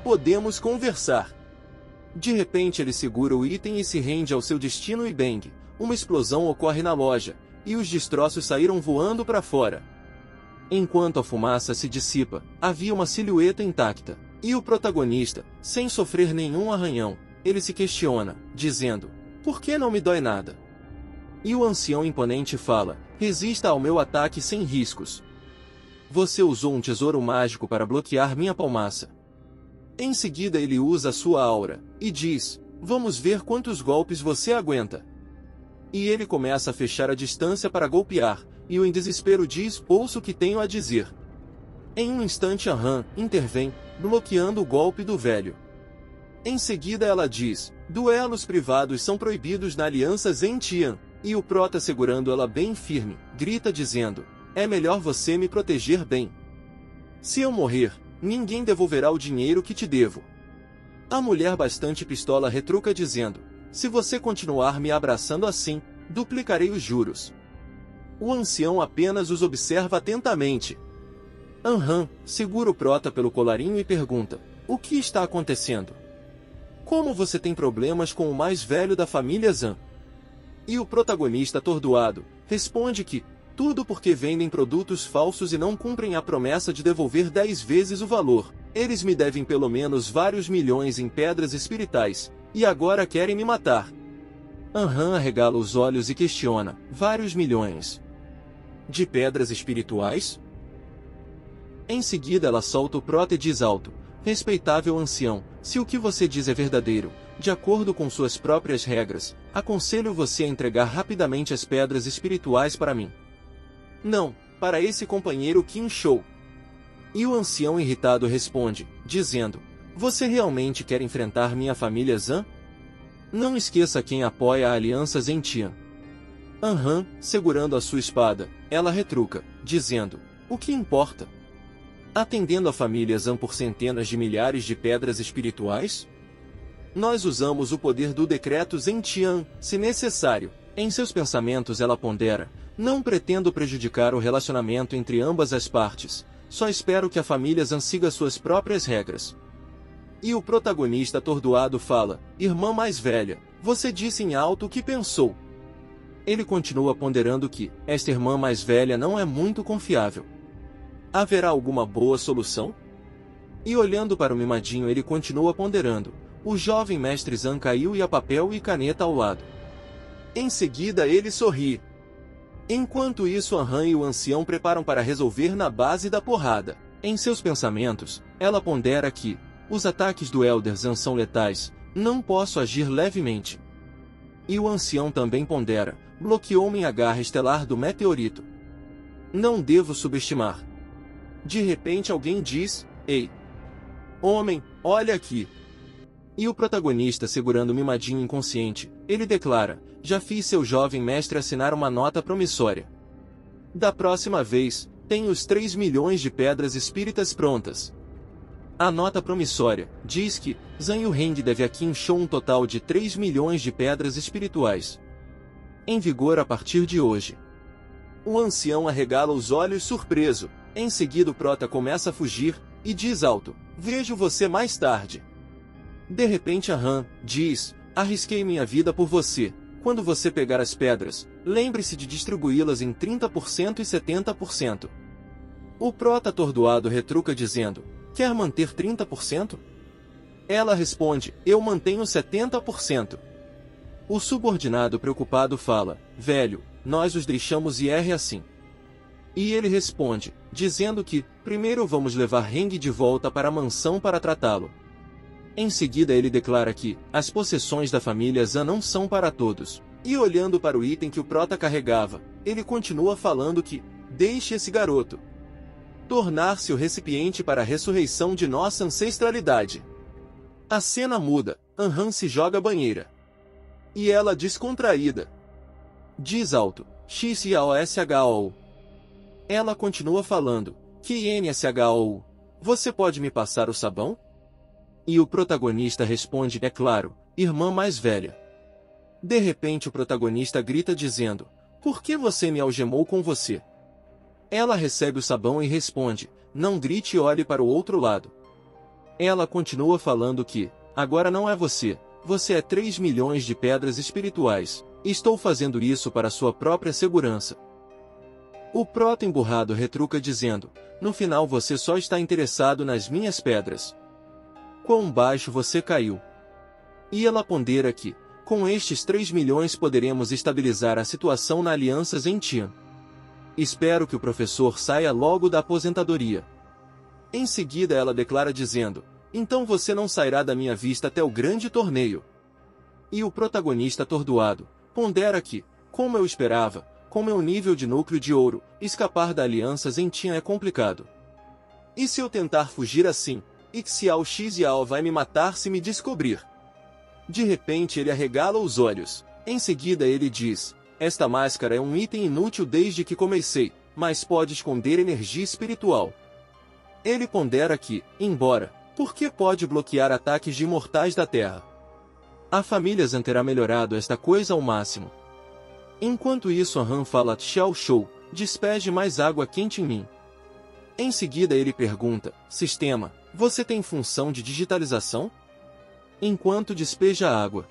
Podemos conversar. De repente ele segura o item e se rende ao seu destino e bang, uma explosão ocorre na loja, e os destroços saíram voando para fora. Enquanto a fumaça se dissipa, havia uma silhueta intacta, e o protagonista, sem sofrer nenhum arranhão, ele se questiona, dizendo, por que não me dói nada? E o ancião imponente fala, resista ao meu ataque sem riscos. Você usou um tesouro mágico para bloquear minha palmaça. Em seguida ele usa sua aura, e diz, vamos ver quantos golpes você aguenta. E ele começa a fechar a distância para golpear, e o em desespero diz, ouço o que tenho a dizer. Em um instante Han intervém, bloqueando o golpe do velho. Em seguida ela diz, duelos privados são proibidos na aliança Zentian, e o prota segurando ela bem firme, grita dizendo, é melhor você me proteger bem. Se eu morrer, ninguém devolverá o dinheiro que te devo. A mulher bastante pistola retruca dizendo, se você continuar me abraçando assim, duplicarei os juros. O ancião apenas os observa atentamente. Han segura o prota pelo colarinho e pergunta, o que está acontecendo? Como você tem problemas com o mais velho da família Zhang? E o protagonista atordoado, responde que, tudo porque vendem produtos falsos e não cumprem a promessa de devolver 10 vezes o valor. Eles me devem pelo menos vários milhões em pedras espiritais, e agora querem me matar. Han arregala os olhos e questiona, vários milhões de pedras espirituais? Em seguida ela solta o prota e diz alto, respeitável ancião, se o que você diz é verdadeiro, de acordo com suas próprias regras, aconselho você a entregar rapidamente as pedras espirituais para mim. Não, para esse companheiro Qin Shou. E o ancião irritado responde, dizendo, você realmente quer enfrentar minha família Zhan? Não esqueça quem apoia a aliança Zentian. Aham, segurando a sua espada, ela retruca, dizendo, o que importa? Atendendo a família Zhan por centenas de milhares de pedras espirituais? Nós usamos o poder do decreto Zentian, se necessário. Em seus pensamentos ela pondera, não pretendo prejudicar o relacionamento entre ambas as partes, só espero que a família Zhan siga suas próprias regras. E o protagonista atordoado fala, irmã mais velha, você disse em alto o que pensou. Ele continua ponderando que, esta irmã mais velha não é muito confiável. Haverá alguma boa solução? E olhando para o mimadinho ele continua ponderando. O jovem mestre Zhan caiu e há papel e caneta ao lado. Em seguida ele sorri. Enquanto isso Han e o ancião preparam para resolver na base da porrada. Em seus pensamentos, ela pondera que, os ataques do Elder Zhan são letais, não posso agir levemente. E o ancião também pondera, bloqueou-me a garra estelar do meteorito. Não devo subestimar. De repente alguém diz, ei! Homem, olha aqui! E o protagonista segurando o mimadinho inconsciente, ele declara, já fiz seu jovem mestre assinar uma nota promissória. Da próxima vez, tenho os 3 milhões de pedras espíritas prontas. A nota promissória diz que Zhan Yuheng deve a Qin Shou um total de 3 milhões de pedras espirituais. Em vigor a partir de hoje. O ancião arregala os olhos surpreso. Em seguida o prota começa a fugir, e diz alto, vejo você mais tarde. De repente Han diz, arrisquei minha vida por você. Quando você pegar as pedras, lembre-se de distribuí-las em 30% e 70%. O prota atordoado retruca dizendo, quer manter 30%? Ela responde, eu mantenho 70%. O subordinado preocupado fala, velho, nós os deixamos e erre assim. E ele responde, dizendo que, primeiro vamos levar Heng de volta para a mansão para tratá-lo. Em seguida ele declara que, as possessões da família Zhan não são para todos. E olhando para o item que o prota carregava, ele continua falando que, deixe esse garoto tornar-se o recipiente para a ressurreição de nossa ancestralidade. A cena muda, Han se joga à banheira. E ela descontraída diz alto, XIAOSHO. Ela continua falando, QNSHO. Você pode me passar o sabão? E o protagonista responde, é claro, irmã mais velha. De repente o protagonista grita dizendo, por que você me algemou com você? Ela recebe o sabão e responde, não grite e olhe para o outro lado. Ela continua falando que, agora não é você, você é 3 milhões de pedras espirituais, estou fazendo isso para sua própria segurança. O prota emburrado retruca dizendo, no final você só está interessado nas minhas pedras. Quão baixo você caiu. E ela pondera que, com estes 3 milhões poderemos estabilizar a situação na aliança Zentian. Espero que o professor saia logo da aposentadoria. Em seguida ela declara dizendo, então você não sairá da minha vista até o grande torneio. E o protagonista atordoado, pondera que, como eu esperava, com meu nível de núcleo de ouro, escapar da aliança Zentian é complicado. E se eu tentar fugir assim, Ixiao Xiao vai me matar se me descobrir. De repente ele arregala os olhos. Em seguida ele diz, esta máscara é um item inútil desde que comecei, mas pode esconder energia espiritual. Ele pondera que, embora, porque pode bloquear ataques de imortais da Terra. A família Zhan terá melhorado esta coisa ao máximo. Enquanto isso Han fala Xiao Shou, despeje mais água quente em mim. Em seguida ele pergunta, sistema, você tem função de digitalização? Enquanto despeja a água.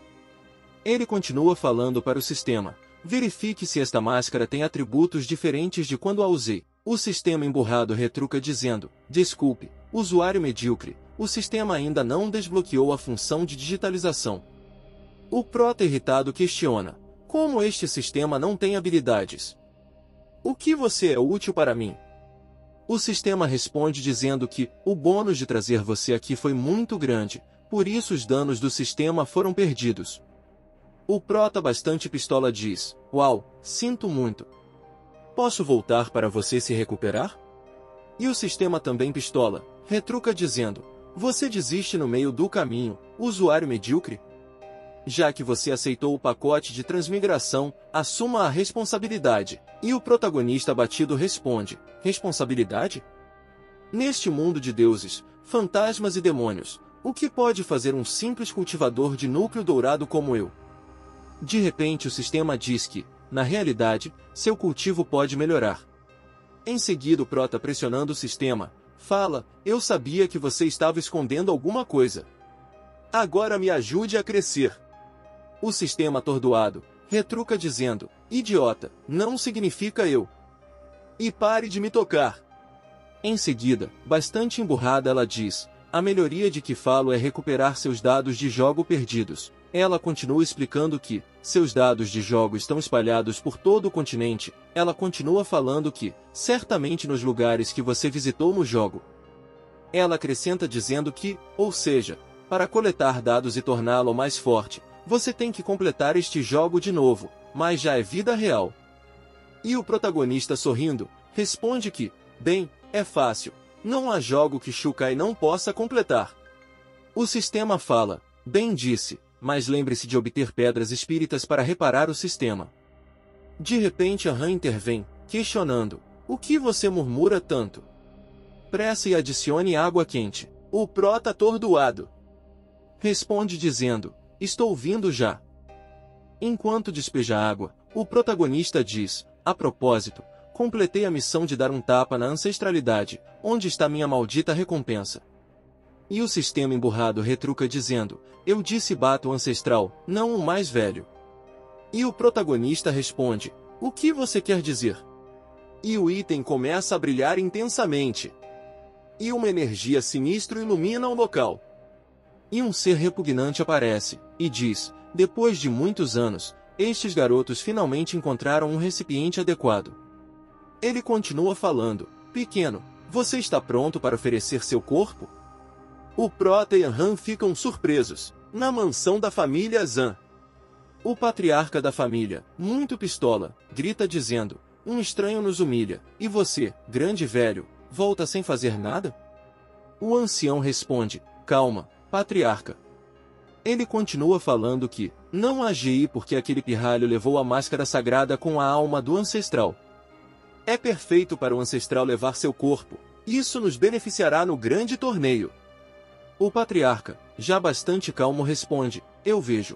Ele continua falando para o sistema, verifique se esta máscara tem atributos diferentes de quando a usei. O sistema emburrado retruca dizendo, desculpe, usuário medíocre, o sistema ainda não desbloqueou a função de digitalização. O prota irritado questiona, como este sistema não tem habilidades? O que você é útil para mim? O sistema responde dizendo que, o bônus de trazer você aqui foi muito grande, por isso os danos do sistema foram perdidos. O prota bastante pistola diz, uau, sinto muito. Posso voltar para você se recuperar? E o sistema também pistola, retruca dizendo, você desiste no meio do caminho, usuário medíocre? Já que você aceitou o pacote de transmigração, assuma a responsabilidade. E o protagonista abatido responde, responsabilidade? Neste mundo de deuses, fantasmas e demônios, o que pode fazer um simples cultivador de núcleo dourado como eu? De repente o sistema diz que, na realidade, seu cultivo pode melhorar. Em seguida o prota pressionando o sistema, fala, eu sabia que você estava escondendo alguma coisa. Agora me ajude a crescer. O sistema atordoado, retruca dizendo, idiota, não significa eu. E pare de me tocar. Em seguida, bastante emburrada ela diz, a melhoria de que falo é recuperar seus dados de jogo perdidos. Ela continua explicando que, seus dados de jogo estão espalhados por todo o continente. Ela continua falando que, certamente nos lugares que você visitou no jogo. Ela acrescenta dizendo que, ou seja, para coletar dados e torná-lo mais forte, você tem que completar este jogo de novo, mas já é vida real. E o protagonista sorrindo, responde que, bem, é fácil, não há jogo que Shukai não possa completar. O sistema fala, bem disse, mas lembre-se de obter pedras espíritas para reparar o sistema. De repente Han intervém, questionando, o que você murmura tanto? Pressa e adicione água quente. O prota atordoado responde dizendo, estou vindo já. Enquanto despeja água, o protagonista diz, a propósito, completei a missão de dar um tapa na ancestralidade, onde está minha maldita recompensa? E o sistema emburrado retruca dizendo, eu disse bata o ancestral, não o mais velho. E o protagonista responde, o que você quer dizer? E o item começa a brilhar intensamente. E uma energia sinistra ilumina o local. E um ser repugnante aparece, e diz, depois de muitos anos, estes garotos finalmente encontraram um recipiente adequado. Ele continua falando, pequeno, você está pronto para oferecer seu corpo? O prota e Han ficam surpresos, na mansão da família Zan. O patriarca da família, muito pistola, grita dizendo, um estranho nos humilha, e você, grande velho, volta sem fazer nada? O ancião responde, calma, patriarca. Ele continua falando que, não agi porque aquele pirralho levou a máscara sagrada com a alma do ancestral. É perfeito para o ancestral levar seu corpo, isso nos beneficiará no grande torneio. O patriarca, já bastante calmo responde, eu vejo.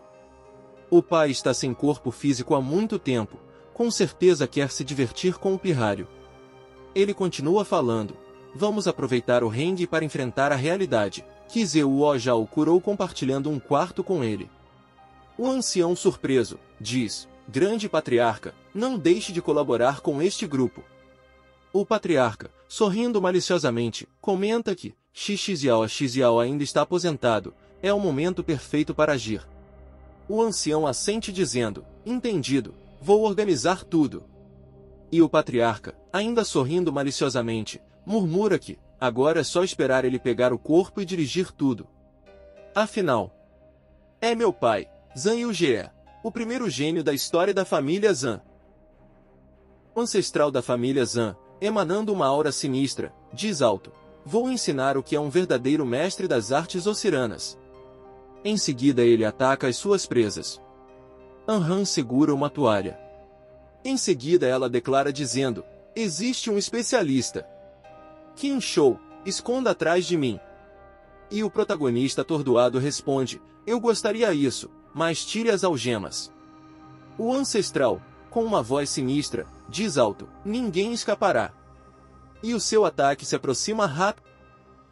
O pai está sem corpo físico há muito tempo, com certeza quer se divertir com o pirralho. Ele continua falando, vamos aproveitar o rengue para enfrentar a realidade. Kizeo já o curou compartilhando um quarto com ele. O ancião surpreso, diz, grande patriarca, não deixe de colaborar com este grupo. O patriarca, sorrindo maliciosamente, comenta que, Xixiao ainda está aposentado, é o momento perfeito para agir. O ancião assente dizendo, entendido, vou organizar tudo. E o patriarca, ainda sorrindo maliciosamente, murmura que, agora é só esperar ele pegar o corpo e dirigir tudo. Afinal, é meu pai, Zan Yuge, o primeiro gênio da história da família Zan. O ancestral da família Zan, emanando uma aura sinistra, diz alto, vou ensinar o que é um verdadeiro mestre das artes ociranas. Em seguida ele ataca as suas presas. Han segura uma toalha. Em seguida ela declara dizendo, existe um especialista. Qin Shou, esconda atrás de mim. E o protagonista atordoado responde, eu gostaria isso, mas tire as algemas. O ancestral, com uma voz sinistra, diz alto, ninguém escapará. E o seu ataque se aproxima rápido.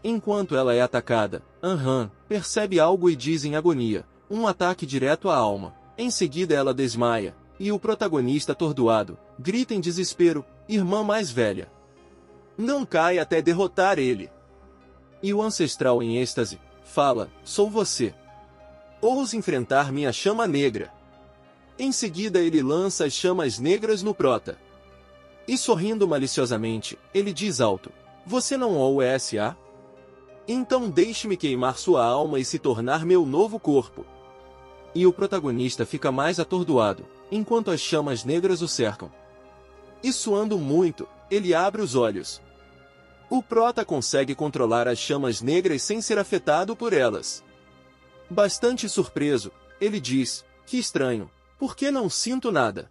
Enquanto ela é atacada, Han percebe algo e diz em agonia, um ataque direto à alma. Em seguida ela desmaia, e o protagonista atordoado, grita em desespero, irmã mais velha. Não cai até derrotar ele. E o ancestral em êxtase, fala, sou você. Ouse enfrentar minha chama negra. Em seguida ele lança as chamas negras no prota. E sorrindo maliciosamente, ele diz alto, você não o SA? Então deixe-me queimar sua alma e se tornar meu novo corpo. E o protagonista fica mais atordoado, enquanto as chamas negras o cercam. E suando muito, ele abre os olhos. O prota consegue controlar as chamas negras sem ser afetado por elas. Bastante surpreso, ele diz, que estranho, por que não sinto nada?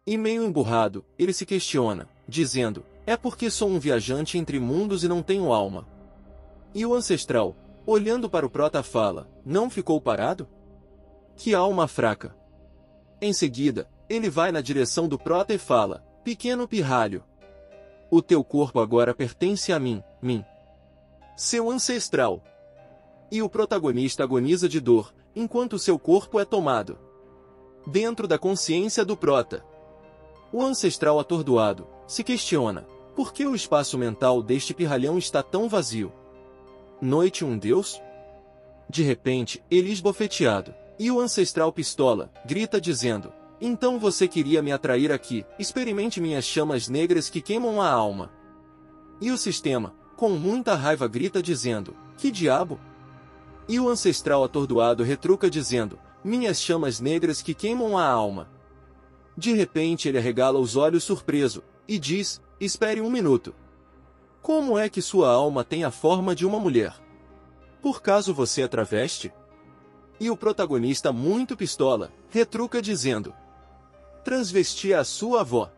E meio emburrado, ele se questiona, dizendo, é porque sou um viajante entre mundos e não tenho alma. E o ancestral, olhando para o prota fala, não ficou parado? Que alma fraca! Em seguida, ele vai na direção do prota e fala, pequeno pirralho. O teu corpo agora pertence a mim, seu ancestral. E o protagonista agoniza de dor, enquanto seu corpo é tomado. Dentro da consciência do prota. O ancestral atordoado, se questiona, por que o espaço mental deste pirralhão está tão vazio? Noite um deus? De repente, ele esbofeteado, e o ancestral pistola, grita dizendo, então você queria me atrair aqui, experimente minhas chamas negras que queimam a alma. E o sistema, com muita raiva grita dizendo, que diabo? E o ancestral atordoado retruca dizendo, minhas chamas negras que queimam a alma. De repente ele arregala os olhos surpreso, e diz, espere um minuto. Como é que sua alma tem a forma de uma mulher? Por caso você é travesti? E o protagonista muito pistola, retruca dizendo, transvesti a sua avó.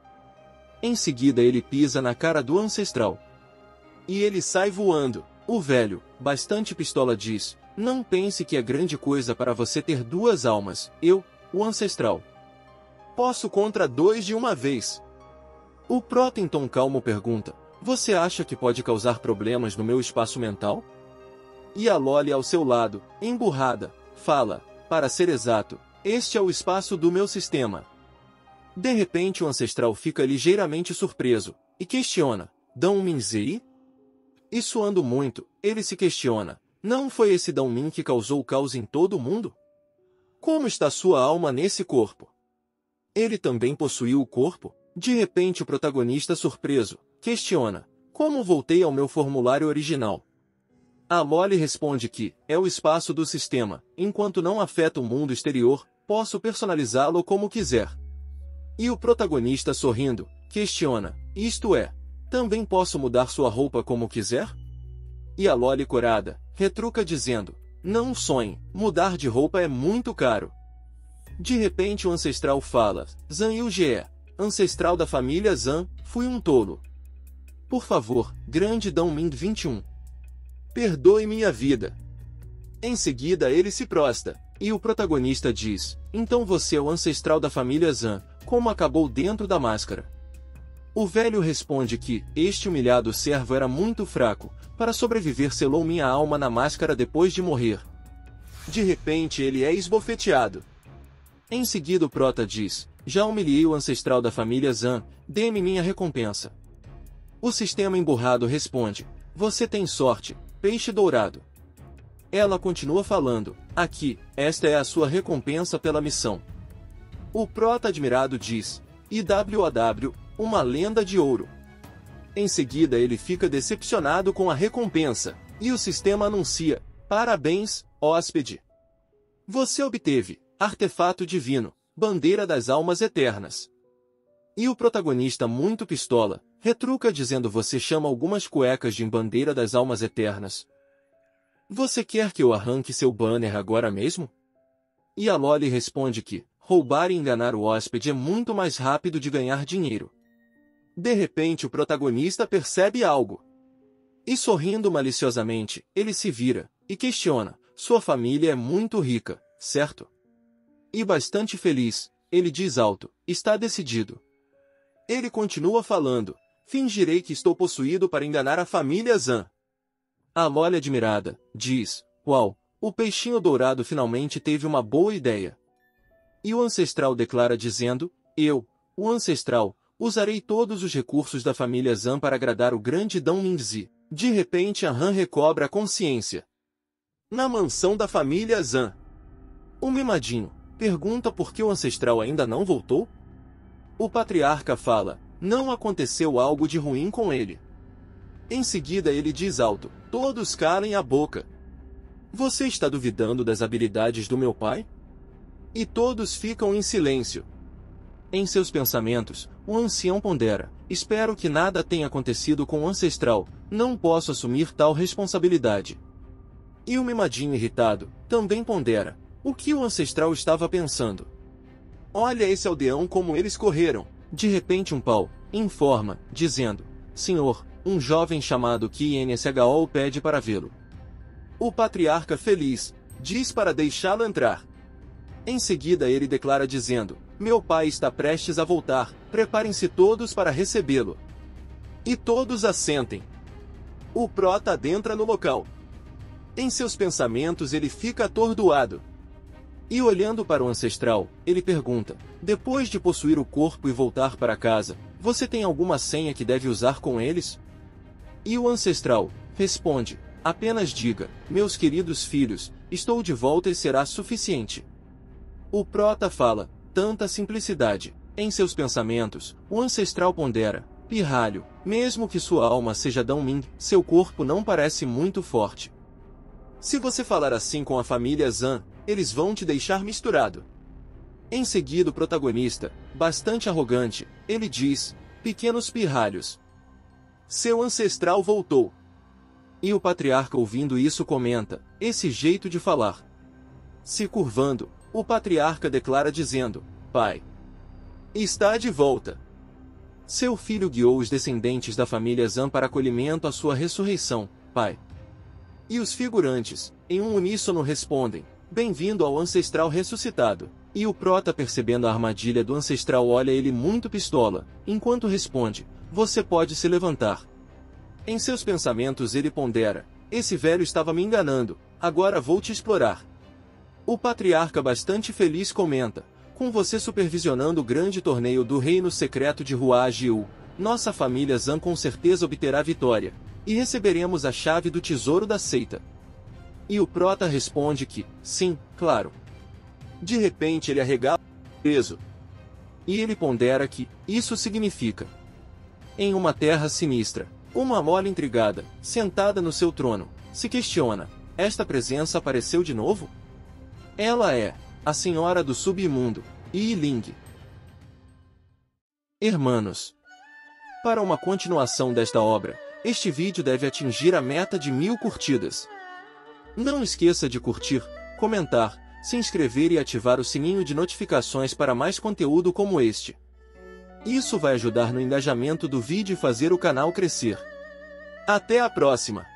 Em seguida ele pisa na cara do ancestral. E ele sai voando. O velho, bastante pistola diz, não pense que é grande coisa para você ter duas almas, eu, o ancestral. Posso contra dois de uma vez. O prota em tom calmo pergunta, você acha que pode causar problemas no meu espaço mental? E a Loli ao seu lado, emburrada, fala, para ser exato, este é o espaço do meu sistema. De repente o ancestral fica ligeiramente surpreso, e questiona, Dão Min Zei? E suando muito, ele se questiona, não foi esse Dão Min que causou o caos em todo o mundo? Como está sua alma nesse corpo? Ele também possuiu o corpo? De repente o protagonista surpreso, questiona, como voltei ao meu formulário original? A Loli responde que, é o espaço do sistema, enquanto não afeta o mundo exterior, posso personalizá-lo como quiser. E o protagonista sorrindo, questiona, isto é, também posso mudar sua roupa como quiser? E a Loli corada, retruca dizendo, não sonhe, mudar de roupa é muito caro. De repente o ancestral fala, Zan Yuge, ancestral da família Zan, fui um tolo. Por favor, grande Dão Min 21. Perdoe minha vida. Em seguida ele se prostra, e o protagonista diz, então você é o ancestral da família Zan, como acabou dentro da máscara? O velho responde que, este humilhado servo era muito fraco, para sobreviver selou minha alma na máscara depois de morrer. De repente ele é esbofeteado. Em seguida o prota diz, já humilhei o ancestral da família Zan, dê-me minha recompensa. O sistema emburrado responde, você tem sorte, peixe dourado. Ela continua falando, aqui, esta é a sua recompensa pela missão. O prota admirado diz, IWAW, uma lenda de ouro. Em seguida ele fica decepcionado com a recompensa, e o sistema anuncia, parabéns, hóspede. Você obteve, artefato divino, bandeira das almas eternas. E o protagonista muito pistola, retruca dizendo você chama algumas cuecas de bandeira das almas eternas. Você quer que eu arranque seu banner agora mesmo? E a Loli responde que, roubar e enganar o hóspede é muito mais rápido de ganhar dinheiro. De repente o protagonista percebe algo. E sorrindo maliciosamente, ele se vira, e questiona, sua família é muito rica, certo? E bastante feliz, ele diz alto, está decidido. Ele continua falando, fingirei que estou possuído para enganar a família Zan. A Loli admirada, diz, uau, o peixinho dourado finalmente teve uma boa ideia. E o ancestral declara dizendo, eu, o ancestral, usarei todos os recursos da família Zan para agradar o grande Dão Min Zi. De repente a Han recobra a consciência. Na mansão da família Zan. O mimadinho pergunta por que o ancestral ainda não voltou? O patriarca fala, não aconteceu algo de ruim com ele. Em seguida ele diz alto, todos calem a boca. Você está duvidando das habilidades do meu pai? E todos ficam em silêncio. Em seus pensamentos, o ancião pondera: espero que nada tenha acontecido com o ancestral, não posso assumir tal responsabilidade. E o mimadinho irritado, também pondera: o que o ancestral estava pensando? Olha esse aldeão como eles correram. De repente um pau informa, dizendo: Senhor, um jovem chamado Qnsho pede para vê-lo. O patriarca feliz diz para deixá-lo entrar. Em seguida ele declara dizendo: meu pai está prestes a voltar, preparem-se todos para recebê-lo. E todos assentem. O prota adentra no local. Em seus pensamentos ele fica atordoado. E olhando para o ancestral, ele pergunta: depois de possuir o corpo e voltar para casa, você tem alguma senha que deve usar com eles? E o ancestral responde: apenas diga, meus queridos filhos, estou de volta e será suficiente. O prota fala: tanta simplicidade. Em seus pensamentos, o ancestral pondera: pirralho, mesmo que sua alma seja Dão-Ming, seu corpo não parece muito forte. Se você falar assim com a família Zan, eles vão te deixar misturado. Em seguida o protagonista, bastante arrogante, ele diz: pequenos pirralhos. Seu ancestral voltou. E o patriarca ouvindo isso comenta: esse jeito de falar. Se curvando, o patriarca declara dizendo: pai, está de volta. Seu filho guiou os descendentes da família Zan para acolhimento à sua ressurreição, pai. E os figurantes, em um uníssono respondem: bem-vindo ao ancestral ressuscitado. E o prota, percebendo a armadilha do ancestral, olha ele muito pistola, enquanto responde: você pode se levantar. Em seus pensamentos ele pondera: esse velho estava me enganando, agora vou te explorar. O patriarca, bastante feliz, comenta: com você supervisionando o grande torneio do reino secreto de Hua-Jiu, nossa família Zan com certeza obterá vitória, e receberemos a chave do tesouro da seita. E o prota responde que, sim, claro. De repente ele arregala o peso. E ele pondera que isso significa: em uma terra sinistra, uma mola intrigada, sentada no seu trono, se questiona: esta presença apareceu de novo? Ela é a senhora do submundo, Yi Ling. Hermanos, para uma continuação desta obra, este vídeo deve atingir a meta de 1000 curtidas. Não esqueça de curtir, comentar, se inscrever e ativar o sininho de notificações para mais conteúdo como este. Isso vai ajudar no engajamento do vídeo e fazer o canal crescer. Até a próxima!